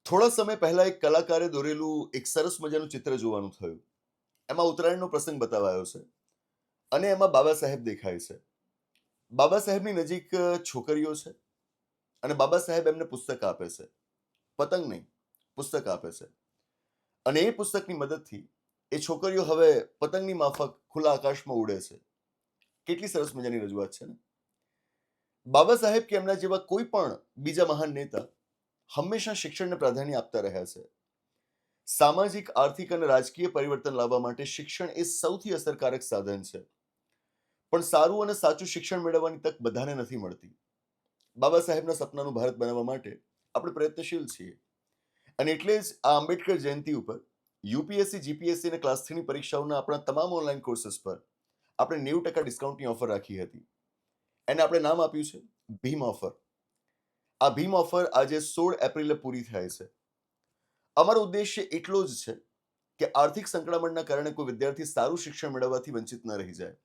થોડા સમય પહેલા એક કલાકારે દોરેલું એક સરસ મજાનું ચિત્ર જોવાનું થયું. એમાં ઉત્તરાયણનો પ્રસંગ બતાવાયો છે અને એમાં બાબા સાહેબ દેખાય છે. બાબા સાહેબની નજીક છોકરીઓ છે અને બાબા સાહેબ એમને પુસ્તક આપે છે. પતંગ નહીં, પુસ્તક આપે છે. અને એ પુસ્તકની મદદથી એ છોકરીઓ હવે પતંગની માફક ખુલ્લા આકાશમાં ઉડે છે. કેટલી સરસ મજાની રજૂઆત છે ને. બાબા સાહેબ કે એમના જેવા કોઈ પણ બીજા મહાન નેતા હંમેશા શિક્ષણને પ્રાધાન્ય આપતા રહ્યા છે. સામાજિક, આર્થિક અને રાજકીય પરિવર્તન લાવવા માટે શિક્ષણ એ સૌથી અસરકારક સાધન છે. પણ સારું અને સાચું શિક્ષણ મેળવવાની તક બધાને નથી મળતી. બાબા સાહેબના સપનાનું ભારત બનાવવા માટે આપણે પ્રયત્નશીલ છીએ. અને એટલે જ આ આંબેડકર જયંતિ ઉપર યુપીએસસી, જીપીએસસી અને ક્લાસ 3 ની પરીક્ષાઓના આપણા તમામ ઓનલાઈન કોર્सेस પર આપણે 90% ડિસ્કાઉન્ટની ઓફર રાખી હતી. એને આપણે નામ આપ્યું છે ભીમ ઓફર. આ ભીમ ઓફર આજે 16 એપ્રિલે પૂરી થાય છે. અમારો ઉદ્દેશ્ય એટલો જ છે કે આર્થિક સંકળામણના કારણે કોઈ વિદ્યાર્થી સારું શિક્ષણ મેળવવાથી વંચિત ન રહી જાય.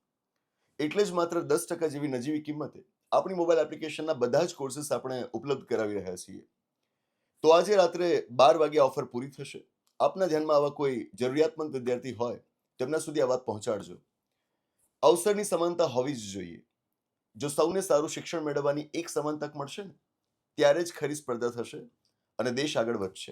એટલે જ માત્ર 10% જેવી નજીવી કિંમતે આપણી મોબાઈલ એપ્લિકેશનના બધા જ કોર્सेस આપણે ઉપલબ્ધ કરાવી રહ્યા છીએ. તો આજે રાત્રે 12 વાગે ઓફર પૂરી થશે. આપના ધ્યાનમાં આવા કોઈ જરૂરિયાતમંદ વિદ્યાર્થી હોય તેમના સુધી આ વાત પહોંચાડજો. અવસરની સમાનતા હોવી જ જોઈએ. જો સૌને સારું શિક્ષણ મેળવવાની એક સમાન તક મળશે ને ત્યારે જ ખરી સ્પર્ધા થશે અને દેશ આગળ વધશે.